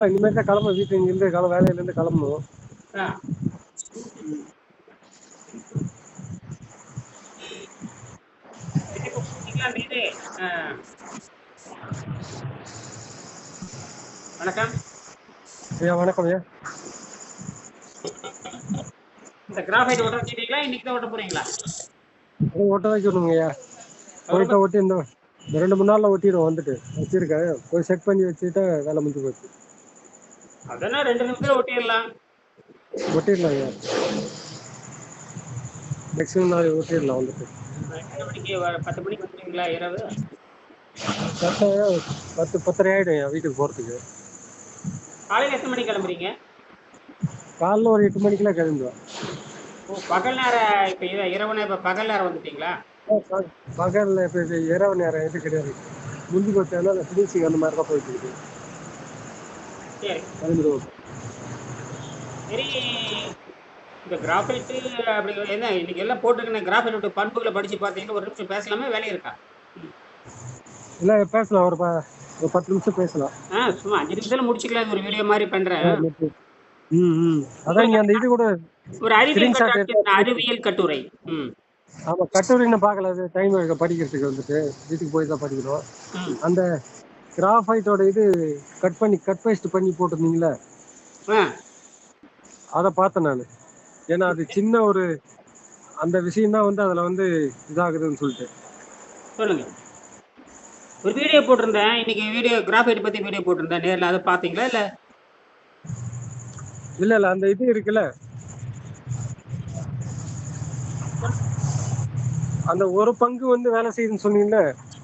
இனிமேல் தான் கிளம்ப வீட்டு இங்கிருந்து வேலையிலேருந்து கிளம்பணும். வணக்கம் ஐயா. வணக்கம் ஐயா. இந்த கிராஃபைட் ஓட்ட வச்சிட்டீங்களா? இன்னைக்கு தான் ஓட்ட போறீங்களா? ஓட்ட வைக்கணுங்க ஐயா. போயிட்டு ஓட்டி இந்த 2-3 நாள்ல ஒட்டிடுவோம். வந்துட்டு வச்சிருக்கேன். போய் செட் பண்ணி வச்சுட்டா வேலை முடிஞ்சு போச்சு. அதெல்லாம் 2 நிமிஷத்துல ஒட்டிடலாம். ஐயா. மேக்ஸிமம் நாள் ஓட்டிடலாம். வந்துட்டு எத்தனை மணிக்கு 10 மணிக்கு வந்துடுவீங்களா இரவு? 10-10:30 ஆயிடும் ஐயா வீட்டுக்கு போறதுக்கு. காலையில் எத்தனை மணிக்கு கிளம்புறீங்க? காலைல ஒரு 8 மணிக்கெல்லாம் கிளம்புவேன். ஓ, பகல் நேரம். இப்போ இரவு நேரம், இப்போ பகல் நேரம் வந்துட்டீங்களா? பகல்ல இப்போ இரவு நேரம் எது கிடையாது. முடிஞ்சு போச்சா ஃபினிஷிங் அந்த மாதிரி தான் போயிட்டு இருக்கு. சரி கிளம்பிடுவோம். சரி, இந்த கிராஃபைட்டு அப்படி என்ன இன்னைக்கு எல்லாம் போட்டுருக்கேன். கிராஃபைட்டோட பண்புகளை படிச்சு பார்த்தீங்கன்னா ஒரு நிமிஷம் பேசலாமே, வேலையை இருக்கா? இல்லை பேசலாம். ஒரு 10 நிமிஷம் பேசலாம். சும்மா 5 நிமிஷத்துல முடிச்சுக்கலாம். ஒரு வீடியோ மாதிரி பண்றேன். அதான் நீங்க அந்த இது கூட ஒரு அறிவியல் கட்டுரை. ஆமா, கட்டுரைன்னு பார்க்கல. அது டைம் படிக்கிறதுக்கு வந்துட்டு வீட்டுக்கு போய் தான் படிக்கணும். அந்த கிராஃபைட்டோட இது கட் பேஸ்ட் பண்ணி போட்டிருந்தீங்களா? அதை பார்த்தேன் நான். ஏன்னா அது சின்ன ஒரு அந்த விஷயம் தான் வந்து அதுல வந்து இதாகுதுன்னு சொல்லிட்டு. சொல்லுங்க. ஒரு வீடியோ போட்டிருந்தேன் இன்னைக்கு. வீடியோ கிராஃபைட் பத்தி வீடியோ போட்டிருந்தேன். நேரில் அதை பார்த்தீங்களா? இல்ல அந்த இது இருக்குல்ல, அந்த ஒரு பங்கு வந்து வேலை செய்யுதுன்னு சொன்னீங்கல்ல,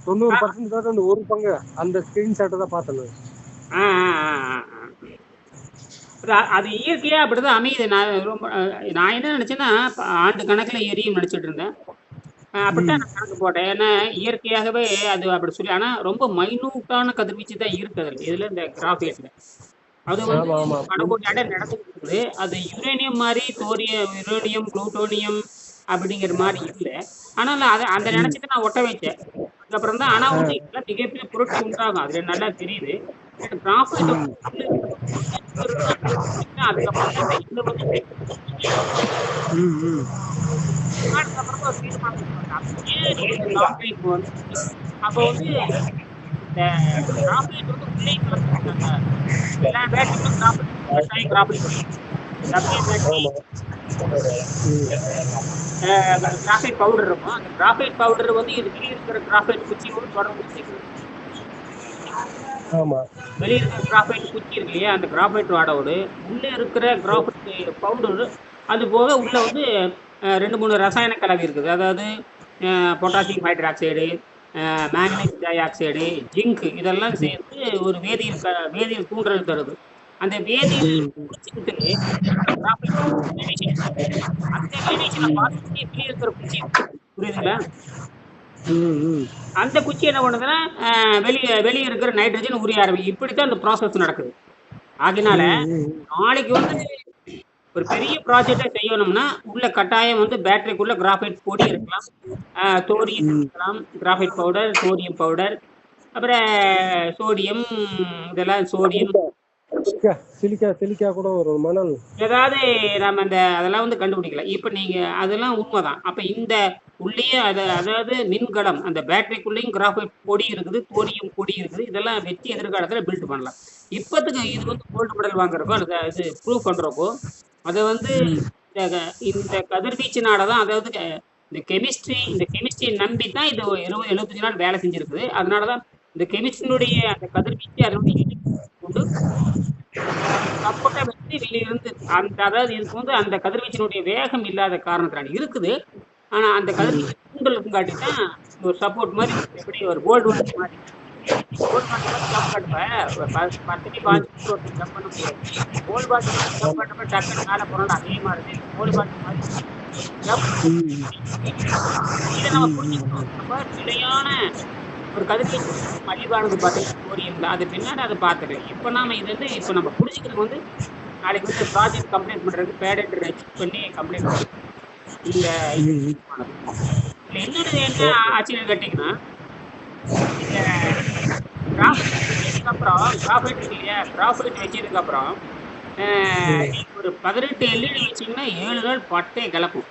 90% அந்த ஒரு பங்கு அந்த ஸ்கிரீன்ஷாட்டை தான் பார்த்தேன். அது இயற்கையா அப்படிதான் அமையுது. நான் என்ன நினைச்சேன்னா ஆண்டு கணக்கில் எரியும் நினைச்சிட்டு இருந்தேன். அப்படித்தான் நான் கணக்கு போட்டேன். ஏன்னா இயற்கையாகவே அது அப்படி சொல்லி, ஆனா ரொம்ப மைனூட்டான கதிர்வீச்சு தான் இருக்கு அதுல. இதுல இந்த கிராஃபைட்ல அது வந்து படகோட்டியாட நடந்துட்டு இருக்குது. அது யுரேனியம் மாதிரி யுரேனியம் புளூட்டோனியம் அப்படிங்கிற மாதிரி இல்லை. ஆனால் அதை அந்த நினைச்சிட்டு நான் ஒட்ட வைச்சேன். அதுக்கப்புறம் தான் ஆனா வந்து இதெல்லாம் மிகப்பெரிய பொருட்கள் உண்டாகும். அதுல நல்லா தெரியுது. கிராஃபைட் அப்போ வந்து இந்த கிராஃபைட் வந்து உள்ளே கலந்துருக்காங்க. எல்லா பேட்டரிக்கும் கட்டாயம் கிராஃபைட் கிராஃபைட் பவுடர் இருக்கும். அந்த கிராஃபைட் பவுடர் வந்து இது வெளியே இருக்கிற கிராஃபைட் குச்சியோடு தொடர்பு செய்யுது. வெளியே இருக்கிற கிராஃபைட் குச்சி இருக்கு இல்லையா, அந்த கிராஃபைட் வாடோடு உள்ளே இருக்கிற கிராஃபைட் பவுடர் அது போக உள்ள வந்து 2-3 ரசாயன கலவை இருக்குது. அதாவது potassium hydroxide, manganese di oxide, zinc, இதெல்லாம் சேர்த்து ஒரு வேதியியல் தூண்டல் தருது. அந்த வேதியியல் குடிச்சுக்கிட்டு அந்த வேதியியலை பார்த்துட்டு வெளியே இருக்கிற குச்சி புரியுதுங்களா? அந்த குச்சி என்ன பண்ணுதுன்னா வெளியே இருக்கிற நைட்ரஜன் உரிய ஆரம்பிக்கும். இப்படித்தான் இந்த ப்ராசஸ் நடக்குது. ஆகினால நாளைக்கு வந்து ஒரு பெரிய ப்ராஜெக்டை செய்யணும்னா உள்ள கட்டாயம் வந்து பேட்டரிக்குள்ள கிராஃபைட் பொடி இருக்கலாம், தோரியம் இருக்கலாம், கிராஃபைட் பவுடர், தோரியம் பவுடர், அப்புறம் சோடியம், இதெல்லாம் சோடியம் சிலிக்கா கூட ஒரு மணல் ஏதாவது நம்ம அதெல்லாம் வந்து கண்டுபிடிக்கலாம். இப்போ நீங்க அதெல்லாம் உண்மைதான். அப்ப இந்த உள்ளேயே அதாவது மின்கலம் அந்த பேட்டரிக்குள்ளேயும் கிராஃபைட் பொடி இருக்குது, தோரியம் பொடி இருக்குது. இதெல்லாம் வச்சு எதிர்காலத்தில் பில்ட் பண்ணலாம். இப்போத்துக்கு இது வந்து கோல்டு மெடல் வாங்குறப்போ இது ப்ரூவ் பண்றப்போ அதை வந்து இந்த கதிர்வீச்சினால தான், அதாவது இந்த கெமிஸ்ட்ரி நம்பி தான் இது 20-75 நாள் வேலை செஞ்சிருக்குது. அதனாலதான் இந்த கெமிஸ்ட்ரியினுடைய அந்த கதிர்வீச்சு அதனுடைய கொண்டு சப்போர்ட்டா வச்சு வெளியிருந்து அதாவது இதுக்கு வந்து அந்த கதிர்வீச்சினுடைய வேகம் இல்லாத காரணத்தினால இருக்குது. ஆனா அந்த கதிர்வீச்சு தூண்டலுக்கும் காட்டிதான் ஒரு சப்போர்ட் மாதிரி, எப்படி ஒரு கோல்டு வாட்ச் மாதிரி. கோல்டு வாட்ச் மாதிரி ஜம்ப் காட்டுவேன் 10-5 ஜம்ப் பண்ண முடியாது. கோல்டு வாட்ச் மாதிரி ஜம்ப் காட்டுறப்ப டக்குன்னு மேலே போறோம். அதே மாதிரி கோல்டு வாட்ச் மாதிரி இதை நம்ம புரிஞ்சுக்கணும். நம்ம நிலையான ஒரு கதிர்வீச்சு மலிவானது பார்த்தீங்கன்னா சோடியம் தான். அது பின்னாடி அதை பார்த்துருக்கேன். இப்போ நாம இது வந்து இப்போ நம்ம புரிஞ்சுக்கிறது வந்து நாளைக்கு வந்து ப்ராஜெக்ட் கம்ப்ளீட் பண்ணுறதுக்கு பேடட் ரெஜிஸ்டர் பண்ணி கம்ப்ளீட் பண்ணுறது. இந்த இன்னொரு என்ன ஆச்சரியம் கேட்டிங்கன்னா, இந்த வச்சதுக்கப்புறம் கிராஃபைட் இருக்கு இல்லையா, கிராஃபைட் வச்சதுக்கப்புறம் ம், நீங்க ஒரு 18 எல்இடி வச்சீங்கன்னா 7 நாள் பட்டே கிளப்பும்.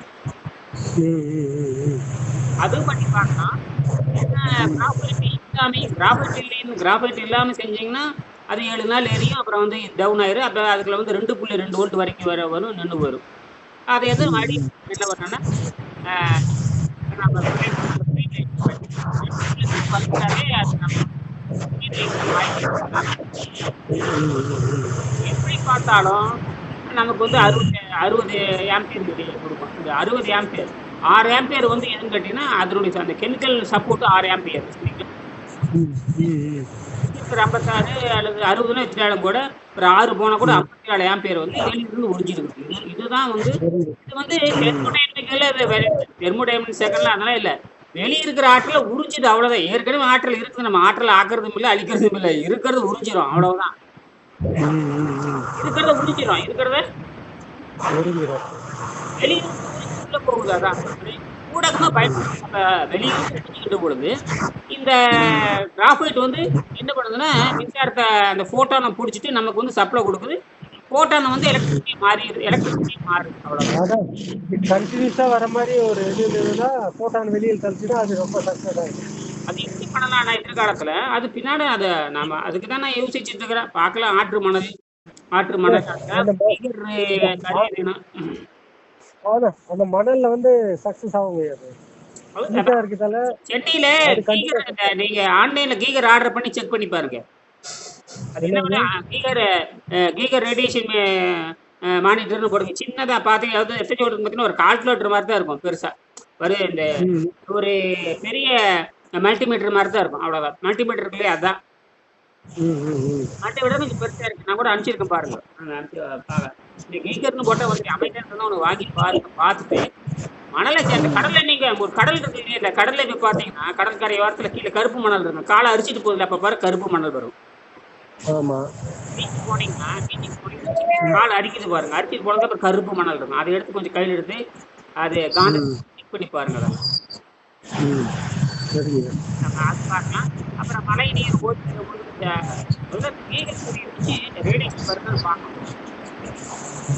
ம், ம், ம், அதுவும் பண்ணி பார்க்கலாம். கிராஃபைட் இல்லாம செஞ்சீங்கன்னா, அது 7 நாள் எரியும். அப்புறம் வந்து டவுன் ஆயிரும். அப்புறம் அதுக்குள்ள வந்து 2.2 வோல்ட் வரைக்கும் வரும். நின்னு போயிரும். அது எதுவும் ம், அடி ம், என்ன பண்ணோம்னா, ஆ நம்ம வந்துட்டாலே அது நம்ம எப்படி பார்த்தாலும் நமக்கு வந்து 60 ஆம்பியர் குடுக்கும். இந்த 60 ஆம்பியர் 6 ஆம்பியர் வந்து எதுன்னு கேட்டீங்கன்னா, அதனுடைய அந்த கெமிக்கல் சப்போர்ட் 6 ஆம்பியர் சரிங்களா? ம், ம், ஒரு 56 அல்லது 60ன்னு வச்சுட்டாலும் கூட, ஒரு 6 போனா கூட 54 ஆம்பியர் வந்து வெளியிலிருந்து உறிஞ்சிருக்குது. இதுதான் வந்து சரிங்க. இது வந்து தெர்மோடைனமிக்கல்ல தெர்மோடைனமிக் செகண்ட்ல அதெல்லாம் இல்ல. வெளிய இருக்கிற ஆற்றல உறிஞ்சுது அவ்வளவுதான். ஏற்கனவே ஆற்றல் இருக்குது. நம்ம ஆற்றல ஆக்குறதும் இல்ல, அழிக்கிறதும் இல்ல. இருக்கிறத உறிஞ்சிரும் அவ்வளவுதான். ம், ம், ம். இருக்கிறத உறிஞ்சிரும். இருக்கிறத ஒருங்கிடும். வெளியிருந்து உறிஞ்சி உள்ள போகுது அதான். அது ஊடகமா பயன்படுத்த வெளியிருந்து உறிஞ்சிக்கிட்ட பொழுது, இந்த கிராஃபைட் வந்து என்ன பண்ணுதுன்னா, மின்சாரத்த அந்த ஃபோட்டான புடிச்சிட்டு நமக்கு வந்து சப்ளை குடுக்குது. ஃபோட்டான வந்து எலக்ட்ரிசிட்டி மாறுது அவ்வளவுதான். அதான் கண்டினியூஸா வர மாதிரி ஒரு இது இருந்ததுன்னா போட்டான் வெளியில் தள்ளிச்சுன்னா அது ரொம்ப சக்சஸ் ஆகும். அது எப்படி பண்ணலாம் நான் எதிர்காலத்துல? அது பின்னாடி நாம அதுக்கு தான் நான் யோசிச்சுட்டு இருக்கிறேன். பார்க்கலாம் ஆற்று மணல் அந்த ம- கருவி வேணும். அதான் அந்த மணல்ல வந்து சக்சஸ் ஆகுங்க அது ஈஸியா இருக்குதால சென்னையில அது கீகர் கண்டிப்பா நீங்க ஆன்லைன்ல கீகர் ஆர்டர் பண்ணி செக் பண்ணி பாருங்க. அது என்ன என்னங்க. பண்ணா கீகர் ரேடியேஷன் மானிட்டர்னு போடுங்க. சின்னதா பாத்தீங்க அதாவது எஃப்ஹெச் பார்த்தீங்கன்னா ஒரு கால்குலேட்டர் மாதிரி தான் இருக்கும் பெருசா. இந்த ம், ஒரு பெரிய மல்டிமீட்டர் மாதிரி தான் இருக்கும் அவ்வளவுதான். மல்டிமீட்டர் இருக்குல்லையே அதான். ம், ம், ம். மல்டிமீட்டர் கொஞ்சம் பெருசா இருக்கு. நான் கூட அனுப்பிச்சிருக்கேன் பாருங்க. நான் இந்த கீகர்னு போட்டா வந்து அமைதியா இருந்தா ஒன்று வாங்கி பாருங்க. பார்த்துட்டு மணலை அந்த கடல்ல நீங்க ஒரு கடல் இருக்கு இல்லையா, இந்த கடல்ல போய் பாத்தீங்கன்னா கடற்கரை ஓரத்துல கீழே கருப்பு மணல் இருக்கும். காலை அரிச்சிட்டு போகுதுல அப்ப பாரு கருப்பு மணல் வரும். ஆமா. பீச்சுக்கு போனீங்கன்னா கால் அரிக்குது பாருங்க. அரிச்சிட்டு போனது அப்புறம் கருப்பு மணல் இருக்கும். அதை எடுத்து கொஞ்சம் கையில் எடுத்து அது காந்த ம், செக் பண்ணி பாருங்க. அதை ம். சரிங்க. நம்ம அது பார்க்கலாம். அப்புறம் மழை நீர் ஓய்வு இருந்துச்சு ரேடியேஷன் வருதுன்னு பார்க்கணும்.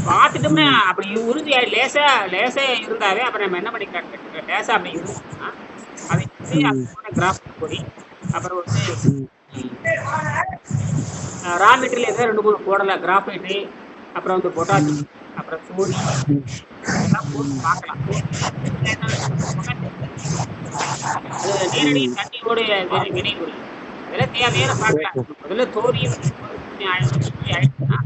பார்த்துட்டோம்னா ம், அப்படி உறுதியா லேசா லேசா இருந்தாவே அப்புறம் நம்ம என்ன பண்ணிக்கலாம், லேசா அப்படி இருந்துச்சுன்னா அதை வந்து ம், அதோட கிராஃபிக் பொடி அப்புறம் வந்து ம், ரா மெட்டீரியல் ஏதோ 2 3 போடலாம். கிராஃபைட்டு அப்புறம் வந்து பொட்டாசியம் அப்புறம் சோடியம் ம். இதெல்லாம் போட்டு பார்க்கலாம். அது நேரடி தண்ணியோட வினைபுரியும். அதெல்லாம் தேவையான பார்க்கலாம். முதல்ல தோரியம் ஆயிடுச்சுன்னா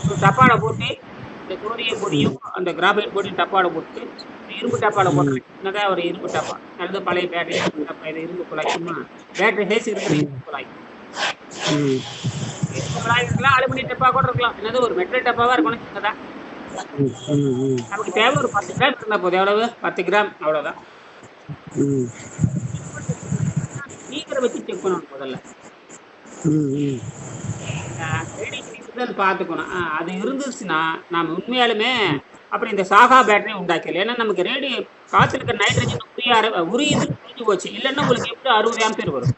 ஒரு டப்பால போட்டு இந்த சோடியம் பொடியும் அந்த கிராஃபைட் பொடியும் டப்பால போட்டு இரும்பு டப்பால போட்டுறேன். சின்னதா ஒரு இரும்பு டப்பா அல்லது பழைய பேட்டரி டப்பா இது இரும்பு குழாய் சும்மா பேட்டரி ஹேஸ் இருக்கிற இரும்பு குழாய். ம், இரும்பு குழாய் இருக்கலாம், அலுமினியம் டப்பா கூட இருக்கலாம். என்னது ஒரு மெட்டல் டப்பாவா இருக்கணும் சின்னதா. ம், ம், ம், நமக்கு தேவை ஒரு 10 கிராம் இருந்தா போதும். எவ்வளவு 10 கிராம் அவ்வளவுதான். ம், ஸ்பீக்கரை வச்சு செக் பண்ணணும் முதல்ல. ம், ம். ரேடியேஷன் இருக்குதான்னு பார்த்துக்கணும். அது இருந்துச்சுன்னா நாம உண்மையாலுமே அப்புறம் இந்த சாகா பேட்டரி உண்டாக்கல. ஏன்னா நமக்கு காத்துல இருக்க நைட்ரஜன் உரியுது புரிஞ்சு போச்சு. இல்லைன்னா உங்களுக்கு எப்படி 60 ஆம்பியர் வரும்.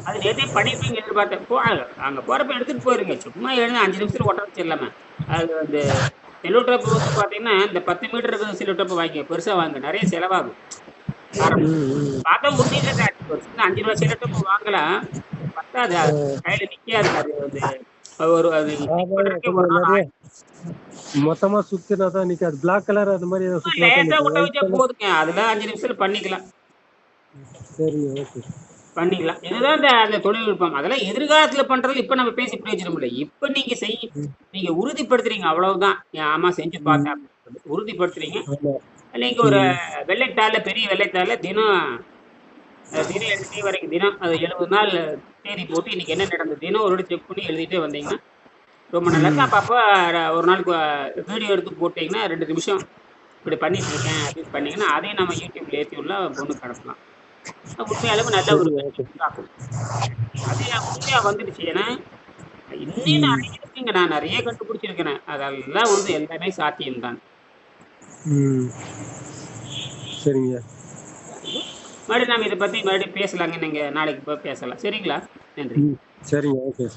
அது நேரத்தையே பண்ணிருப்பீங்க எதிர்பார்த்தேன். அங்க போறப்ப எடுத்துட்டு போயிருங்க. சும்மா எழுந்து 5 நிமிஷத்துல ஒட்ட வச்சு இல்லாம அது அந்த செல்லோ டேப் வந்து பாத்தீங்கன்னா இந்த 10 மீட்டர் இருக்கிற செல்லோ டேப் வாங்கி பெருசா வாங்க, நிறைய செலவாகும். பார்த்தா உறுதியில ஒரு சின்ன 5 ரூபா செல்லோ டேப் வாங்கலாம். பத்தாது, அது கையில நிக்காது. அது வந்து அது ஆமா, பண்றதுக்கே ஒரு கொஞ்சம் நாள் நிறைய மொத்தமா சுத்தினா தான் நிக்காது. பிளாக் கலர் அது மாதிரி ஏதாவது சுத்தினா தான் லேசா நிக்கும். ஒட்ட ஒயிட் வச்சா கலர். போதுங்க. அதுல 5 நிமிஷத்துல பண்ணிக்கலாம். சரிங்க, ஓகே. இதுதான் அந்த தொழில்நுட்பம். அதெல்லாம் எதிர்காலத்துல பண்றது இப்ப நம்ம பேசி பிரயோஜனம் இல்லை. இப்ப நீங்க உறுதிப்படுத்துறீங்க அவ்வளவுதான். ஆமா செஞ்சு பார்த்தேன் அப்படின்னு சொல்லி உறுதிப்படுத்துறீங்க. ஆமா. நீங்க ஒரு வெள்ளைத்தாள்ல பெரிய வெள்ளைத்தாள்ல தினம் எழுதி வரைக்கும் தினம் அது 70 நாள் தேதி போட்டு இன்னைக்கு என்ன நடந்தது தினம் ஒரு செக் பண்ணி எழுதிட்டே வந்தீங்கன்னா ரொம்ப நல்லா இருக்கும். அப்பப்போ ஒரு நாளுக்கு வீடியோ எடுத்து போட்டீங்கன்னா 2 நிமிஷம் இப்படி பண்ணிட்டு இருக்கேன் அப்படின்னு பண்ணீங்கன்னா அதையும் நம்ம யூடியூப்ல ஏற்றி உள்ள பொண்ணு கடத்தலாம். உண்மையாலுமே நல்ல ஒரு ஆகும். அது உண்மையா வந்துடுச்சு. ஏன்னா இன்னும் நிறைய இருக்குங்க. நான் நிறைய கண்டுபிடிச்சிருக்கிறேன். அதெல்லாம் வந்து எல்லாமே சாத்தியம்தான். ம். சரிங்க. மறுபடியும் நாம் இதை பற்றி மறுபடியும் பேசலாங்க. நீங்கள் நாளைக்கு பேசலாம். சரிங்களா? நன்றி. சரிங்க, ஓகே.